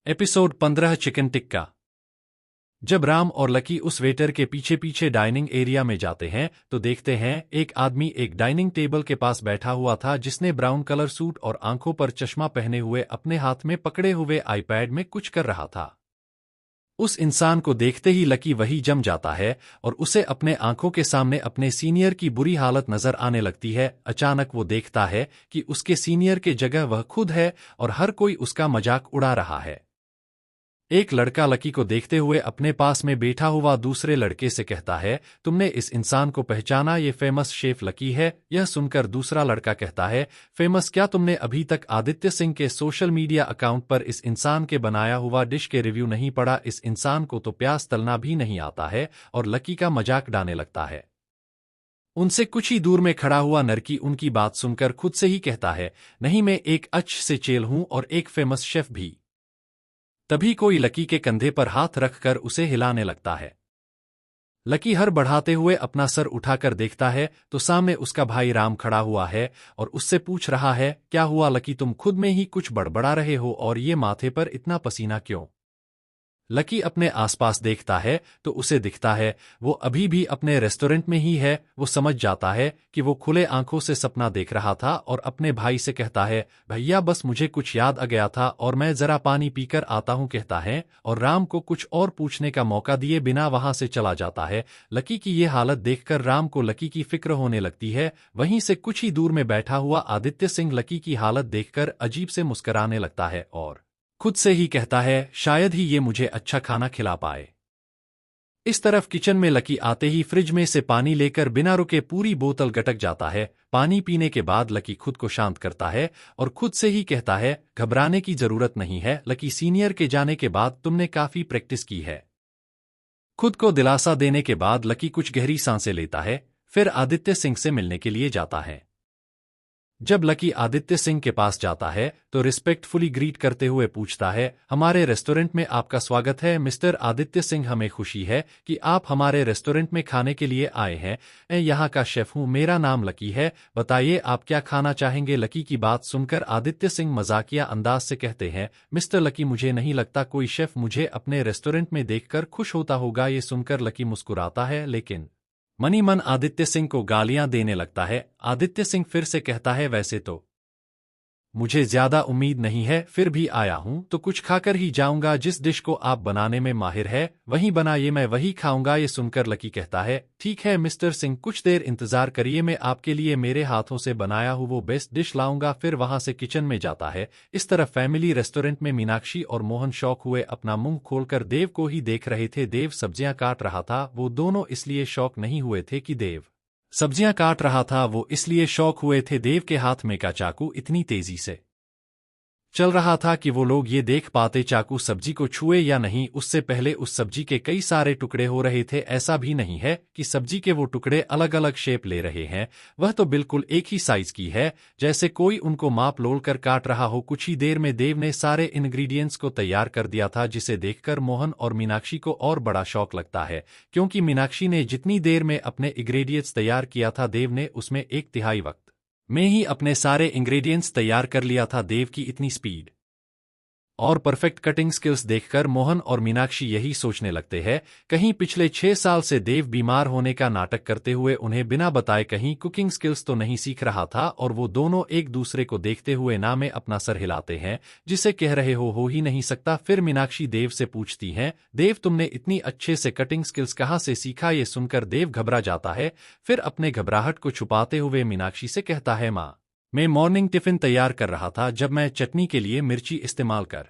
Episode 15 chicken tikka. जब राम और lucky उस वेटर के पीछे पीछे डाइनिंग एरिया में जाते हैं तो देखते हैं एक आदमी एक डाइनिंग टेबल के पास बैठा हुआ था जिसने ब्राउन कलर सूट और आंखों पर चश्मा पहने हुए अपने हाथ में पकड़े हुए आईपैड में कुछ कर रहा था। उस इंसान को देखते ही लकी वही जम जाता है और उसे अपने आंखों के सामने अपने सीनियर की बुरी हालत नजर आने लगती है। अचानक वो देखता है कि उसके सीनियर के जगह वह खुद है और हर कोई उसका मजाक उड़ा रहा है। एक लड़का लकी को देखते हुए अपने पास में बैठा हुआ दूसरे लड़के से कहता है, तुमने इस इंसान को पहचाना, ये फेमस शेफ लकी है। यह सुनकर दूसरा लड़का कहता है, फेमस क्या? तुमने अभी तक आदित्य सिंह के सोशल मीडिया अकाउंट पर इस इंसान के बनाया हुआ डिश के रिव्यू नहीं पढ़ा? इस इंसान को तो प्याज तलना भी नहीं आता है। और लकी का मजाक उड़ाने लगता है। उनसे कुछ ही दूर में खड़ा हुआ नरकी उनकी बात सुनकर खुद से ही कहता है, नहीं, मैं एक अच्छे से चेल हूं और एक फेमस शेफ भी। तभी कोई लकी के कंधे पर हाथ रखकर उसे हिलाने लगता है। लकी हर बढ़ाते हुए अपना सर उठाकर देखता है तो सामने उसका भाई राम खड़ा हुआ है और उससे पूछ रहा है, क्या हुआ लकी, तुम खुद में ही कुछ बड़बड़ा रहे हो और ये माथे पर इतना पसीना क्यों? लकी अपने आसपास देखता है तो उसे दिखता है वो अभी भी अपने रेस्टोरेंट में ही है। वो समझ जाता है कि वो खुले आंखों से सपना देख रहा था और अपने भाई से कहता है, भैया बस मुझे कुछ याद आ गया था और मैं जरा पानी पीकर आता हूं, कहता है और राम को कुछ और पूछने का मौका दिए बिना वहां से चला जाता है। लकी की ये हालत देखकर राम को लकी की फिक्र होने लगती है। वहीं से कुछ ही दूर में बैठा हुआ आदित्य सिंह लकी की हालत देखकर अजीब से मुस्कुराने लगता है और खुद से ही कहता है, शायद ही ये मुझे अच्छा खाना खिला पाए। इस तरफ किचन में लकी आते ही फ्रिज में से पानी लेकर बिना रुके पूरी बोतल गटक जाता है। पानी पीने के बाद लकी खुद को शांत करता है और खुद से ही कहता है, घबराने की जरूरत नहीं है लकी, सीनियर के जाने के बाद तुमने काफी प्रैक्टिस की है। खुद को दिलासा देने के बाद लकी कुछ गहरी सांसें लेता है, फिर आदित्य सिंह से मिलने के लिए जाता है। जब लकी आदित्य सिंह के पास जाता है तो रिस्पेक्टफुली ग्रीट करते हुए पूछता है, हमारे रेस्टोरेंट में आपका स्वागत है मिस्टर आदित्य सिंह, हमें खुशी है कि आप हमारे रेस्टोरेंट में खाने के लिए आए हैं। मैं यहाँ का शेफ हूँ, मेरा नाम लकी है, बताइए आप क्या खाना चाहेंगे? लकी की बात सुनकर आदित्य सिंह मजाकिया अंदाज से कहते हैं, मिस्टर लकी, मुझे नहीं लगता कोई शेफ मुझे अपने रेस्टोरेंट में देखकर खुश होता होगा। ये सुनकर लकी मुस्कुराता है लेकिन मनी मन आदित्य सिंह को गालियां देने लगता है। आदित्य सिंह फिर से कहता है, वैसे तो मुझे ज्यादा उम्मीद नहीं है, फिर भी आया हूं तो कुछ खाकर ही जाऊंगा। जिस डिश को आप बनाने में माहिर है वही बनाइए, मैं वही खाऊंगा। ये सुनकर लकी कहता है, ठीक है मिस्टर सिंह, कुछ देर इंतजार करिए, मैं आपके लिए मेरे हाथों से बनाया हूं वो बेस्ट डिश लाऊंगा। फिर वहां से किचन में जाता है। इस तरफ फैमिली रेस्टोरेंट में मीनाक्षी और मोहन शौक हुए अपना मुंह खोलकर देव को ही देख रहे थे। देव सब्जियां काट रहा था। वो दोनों इसलिए शौक नहीं हुए थे कि देव सब्जियां काट रहा था, वो इसलिए शौक हुए थे देव के हाथ में का चाकू इतनी तेजी से चल रहा था कि वो लोग ये देख पाते चाकू सब्जी को छुए या नहीं। उससे पहले उस सब्जी के कई सारे टुकड़े हो रहे थे। ऐसा भी नहीं है कि सब्जी के वो टुकड़े अलग अलग शेप ले रहे हैं, वह तो बिल्कुल एक ही साइज की है, जैसे कोई उनको माप लोल कर काट रहा हो। कुछ ही देर में देव ने सारे इंग्रेडिएंट्स को तैयार कर दिया था, जिसे देखकर मोहन और मीनाक्षी को और बड़ा शौक लगता है, क्योंकि मीनाक्षी ने जितनी देर में अपने इंग्रेडिएंट्स तैयार किया था देव ने उसमें 1/3 वक्त में ही अपने सारे इंग्रेडिएंट्स तैयार कर लिया था। देव की इतनी स्पीड और परफेक्ट कटिंग स्किल्स देखकर मोहन और मीनाक्षी यही सोचने लगते हैं, कहीं पिछले 6 साल से देव बीमार होने का नाटक करते हुए उन्हें बिना बताए कहीं कुकिंग स्किल्स तो नहीं सीख रहा था। और वो दोनों एक दूसरे को देखते हुए ना में अपना सर हिलाते हैं, जिसे कह रहे हो ही नहीं सकता। फिर मीनाक्षी देव से पूछती हैं, देव तुमने इतनी अच्छे से कटिंग स्किल्स कहाँ से सीखा? ये सुनकर देव घबरा जाता है, फिर अपने घबराहट को छुपाते हुए मीनाक्षी से कहता है, माँ, मैं मॉर्निंग टिफिन तैयार कर रहा था, जब मैं चटनी के लिए मिर्ची इस्तेमाल कर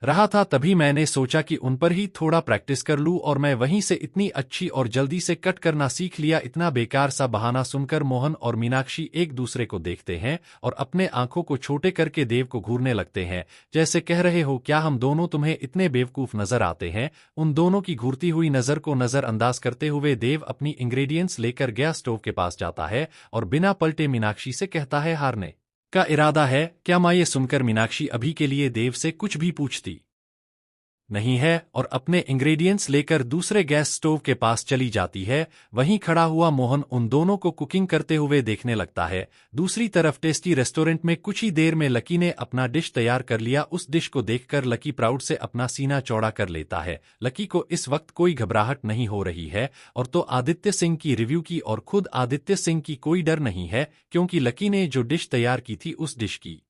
रहा था तभी मैंने सोचा कि उन पर ही थोड़ा प्रैक्टिस कर लूं और मैं वहीं से इतनी अच्छी और जल्दी से कट करना सीख लिया। इतना बेकार सा बहाना सुनकर मोहन और मीनाक्षी एक दूसरे को देखते हैं और अपने आंखों को छोटे करके देव को घूरने लगते हैं, जैसे कह रहे हो, क्या हम दोनों तुम्हें इतने बेवकूफ नजर आते हैं? उन दोनों की घूरती हुई नजर को नजरअंदाज करते हुए देव अपनी इंग्रेडिएंट्स लेकर गैस स्टोव के पास जाता है और बिना पलटे मीनाक्षी से कहता है, हारने का इरादा है क्या माँ? ये सुनकर मीनाक्षी अभी के लिए देव से कुछ भी पूछती नहीं है और अपने इंग्रेडिएंट्स लेकर दूसरे गैस स्टोव के पास चली जाती है। वहीं खड़ा हुआ मोहन उन दोनों को कुकिंग करते हुए देखने लगता है। दूसरी तरफ टेस्टी रेस्टोरेंट में कुछ ही देर में लकी ने अपना डिश तैयार कर लिया। उस डिश को देखकर लकी प्राउड से अपना सीना चौड़ा कर लेता है। लकी को इस वक्त कोई घबराहट नहीं हो रही है और तो आदित्य सिंह की रिव्यू की और खुद आदित्य सिंह की कोई डर नहीं है, क्योंकि लकी ने जो डिश तैयार की थी उस डिश की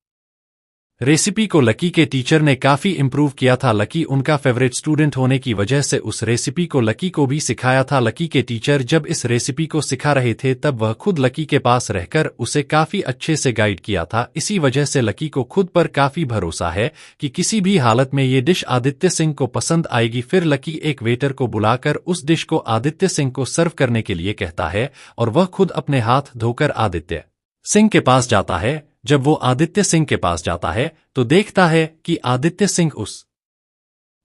रेसिपी को लकी के टीचर ने काफी इम्प्रूव किया था। लकी उनका फेवरेट स्टूडेंट होने की वजह से उस रेसिपी को लकी को भी सिखाया था। लकी के टीचर जब इस रेसिपी को सिखा रहे थे तब वह खुद लकी के पास रहकर उसे काफी अच्छे से गाइड किया था। इसी वजह से लकी को खुद पर काफी भरोसा है कि किसी भी हालत में ये डिश आदित्य सिंह को पसंद आएगी। फिर लकी एक वेटर को बुलाकर उस डिश को आदित्य सिंह को सर्व करने के लिए कहता है और वह खुद अपने हाथ धोकर आदित्य सिंह के पास जाता है। जब वो आदित्य सिंह के पास जाता है तो देखता है कि आदित्य सिंह उस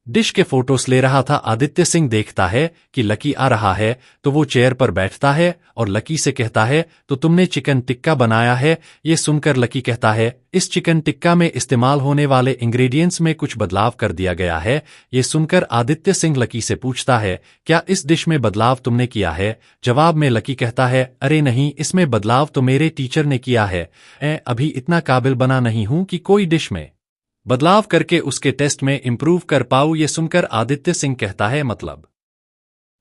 डिश के फोटोज ले रहा था। आदित्य सिंह देखता है कि लकी आ रहा है तो वो चेयर पर बैठता है और लकी से कहता है, तो तुमने चिकन टिक्का बनाया है। ये सुनकर लकी कहता है, इस चिकन टिक्का में इस्तेमाल होने वाले इंग्रेडिएंट्स में कुछ बदलाव कर दिया गया है। ये सुनकर आदित्य सिंह लकी से पूछता है, क्या इस डिश में बदलाव तुमने किया है? जवाब में लकी कहता है, अरे नहीं, इसमें बदलाव तो मेरे टीचर ने किया है। अभी इतना काबिल बना नहीं हूं कि कोई डिश में बदलाव करके उसके टेस्ट में इम्प्रूव कर पाऊं। ये सुनकर आदित्य सिंह कहता है, मतलब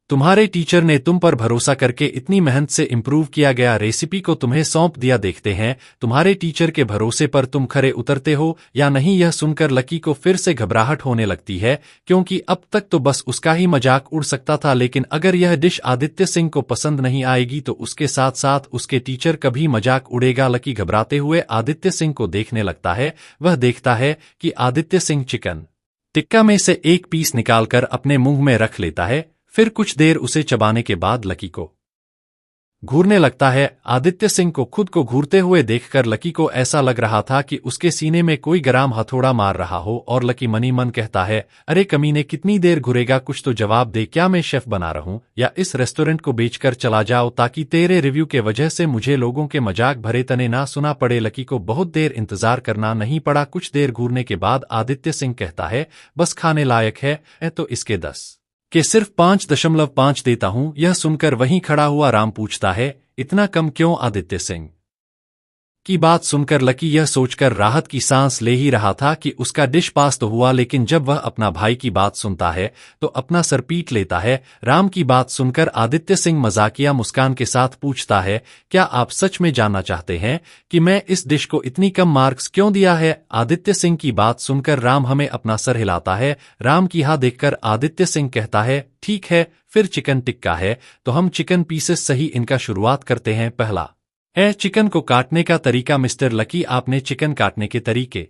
तुम्हारे टीचर ने तुम पर भरोसा करके इतनी मेहनत से इम्प्रूव किया गया रेसिपी को तुम्हें सौंप दिया। देखते हैं तुम्हारे टीचर के भरोसे पर तुम खरे उतरते हो या नहीं। यह सुनकर लकी को फिर से घबराहट होने लगती है, क्योंकि अब तक तो बस उसका ही मजाक उड़ सकता था, लेकिन अगर यह डिश आदित्य सिंह को पसंद नहीं आएगी तो उसके साथ साथ उसके टीचर का भी मजाक उड़ेगा। लकी घबराते हुए आदित्य सिंह को देखने लगता है। वह देखता है कि आदित्य सिंह चिकन टिक्का में से एक पीस निकालकर अपने मुंह में रख लेता है। फिर कुछ देर उसे चबाने के बाद लकी को घूरने लगता है। आदित्य सिंह को खुद को घूरते हुए देखकर लकी को ऐसा लग रहा था कि उसके सीने में कोई गरम हथौड़ा मार रहा हो और लकी मनी मन कहता है, अरे कमीने, कितनी देर घुरेगा? कुछ तो जवाब दे। क्या मैं शेफ बना रहूं या इस रेस्टोरेंट को बेचकर चला जाओ ताकि तेरे रिव्यू के वजह से मुझे लोगों के मजाक भरे तने ना सुना पड़े। लकी को बहुत देर इंतजार करना नहीं पड़ा। कुछ देर घूरने के बाद आदित्य सिंह कहता है, बस खाने लायक है तो इसके 10 के सिर्फ 5.5 देता हूं। यह सुनकर वहीं खड़ा हुआ राम पूछता है, इतना कम क्यों? आदित्य सिंह की बात सुनकर लकी यह सोचकर राहत की सांस ले ही रहा था कि उसका डिश पास तो हुआ, लेकिन जब वह अपना भाई की बात सुनता है तो अपना सर पीट लेता है। राम की बात सुनकर आदित्य सिंह मजाकिया मुस्कान के साथ पूछता है, क्या आप सच में जानना चाहते हैं कि मैं इस डिश को इतनी कम मार्क्स क्यों दिया है? आदित्य सिंह की बात सुनकर राम हमें अपना सर हिलाता है। राम की हाँ देखकर आदित्य सिंह कहता है, ठीक है, फिर चिकन टिक्का है तो हम चिकन पीसेस सही इनका शुरुआत करते हैं। पहला चिकन को काटने का तरीका। मिस्टर लकी, आपने चिकन काटने के तरीके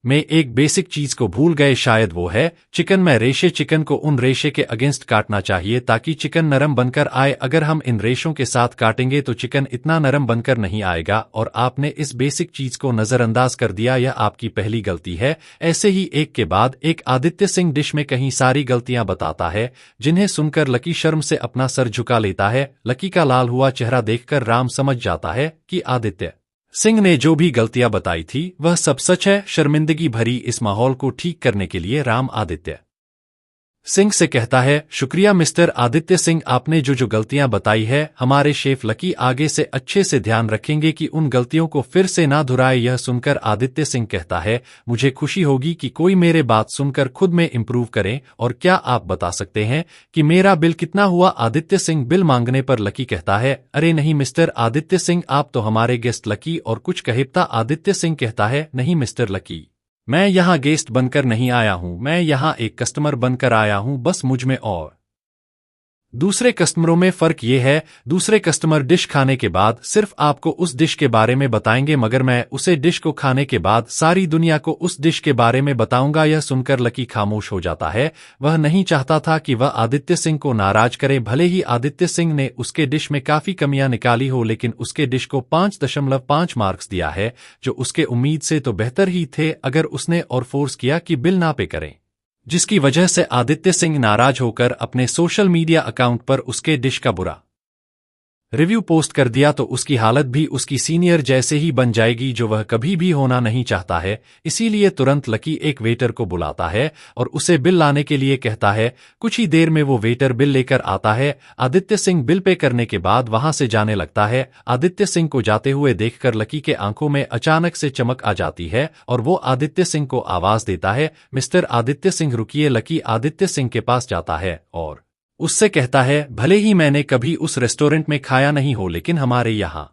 में एक बेसिक चीज को भूल गए, शायद वो है चिकन में रेशे। चिकन को उन रेशे के अगेंस्ट काटना चाहिए ताकि चिकन नरम बनकर आए। अगर हम इन रेशों के साथ काटेंगे तो चिकन इतना नरम बनकर नहीं आएगा और आपने इस बेसिक चीज को नजरअंदाज कर दिया। यह आपकी पहली गलती है। ऐसे ही एक के बाद एक आदित्य सिंह डिश में कहीं सारी गलतियां बताता है, जिन्हें सुनकर लकी शर्म से अपना सर झुका लेता है। लकी का लाल हुआ चेहरा देखकर राम समझ जाता है कि आदित्य सिंह ने जो भी गलतियां बताई थी वह सब सच है। शर्मिंदगी भरी इस माहौल को ठीक करने के लिए राम आदित्य सिंह से कहता है, शुक्रिया मिस्टर आदित्य सिंह, आपने जो गलतियां बताई है हमारे शेफ लकी आगे से अच्छे से ध्यान रखेंगे कि उन गलतियों को फिर से ना दोहराए। यह सुनकर आदित्य सिंह कहता है, मुझे खुशी होगी कि कोई मेरे बात सुनकर खुद में इम्प्रूव करें। और क्या आप बता सकते हैं कि मेरा बिल कितना हुआ? आदित्य सिंह बिल मांगने पर लकी कहता है, अरे नहीं मिस्टर आदित्य सिंह, आप तो हमारे गेस्ट लकी और कुछ कहता। आदित्य सिंह कहता है, नहीं मिस्टर लकी, मैं यहाँ गेस्ट बनकर नहीं आया हूँ, मैं यहाँ एक कस्टमर बनकर आया हूँ। बस मुझ में और दूसरे कस्टमरों में फर्क ये है, दूसरे कस्टमर डिश खाने के बाद सिर्फ आपको उस डिश के बारे में बताएंगे, मगर मैं उसे डिश को खाने के बाद सारी दुनिया को उस डिश के बारे में बताऊंगा। यह सुनकर लकी खामोश हो जाता है। वह नहीं चाहता था कि वह आदित्य सिंह को नाराज करे। भले ही आदित्य सिंह ने उसके डिश में काफी कमियां निकाली हो, लेकिन उसके डिश को 5.5 मार्क्स दिया है, जो उसके उम्मीद से तो बेहतर ही थे। अगर उसने और फोर्स किया कि बिल ना पे करें, जिसकी वजह से आदित्य सिंह नाराज होकर अपने सोशल मीडिया अकाउंट पर उसके डिश का बुरा रिव्यू पोस्ट कर दिया तो उसकी हालत भी उसकी सीनियर जैसे ही बन जाएगी जो वह कभी भी होना नहीं चाहता है। इसीलिए तुरंत लकी एक वेटर को बुलाता है और उसे बिल लाने के लिए कहता है। कुछ ही देर में वो वेटर बिल लेकर आता है। आदित्य सिंह बिल पे करने के बाद वहां से जाने लगता है। आदित्य सिंह को जाते हुए देखकर लकी के आंखों में अचानक से चमक आ जाती है और वो आदित्य सिंह को आवाज देता है, मिस्टर आदित्य सिंह रुकिए। लकी आदित्य सिंह के पास जाता है और उससे कहता है, भले ही मैंने कभी उस रेस्टोरेंट में खाया नहीं हो लेकिन हमारे यहाँ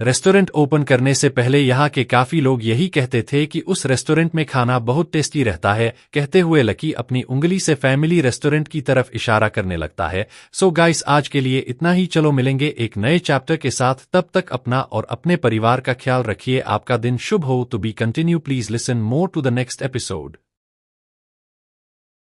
रेस्टोरेंट ओपन करने से पहले यहाँ के काफी लोग यही कहते थे कि उस रेस्टोरेंट में खाना बहुत टेस्टी रहता है। कहते हुए लकी अपनी उंगली से फैमिली रेस्टोरेंट की तरफ इशारा करने लगता है। सो गाइस, आज के लिए इतना ही। चलो मिलेंगे एक नए चैप्टर के साथ, तब तक अपना और अपने परिवार का ख्याल रखिए। आपका दिन शुभ हो। To be continue, please listen more to the next episode.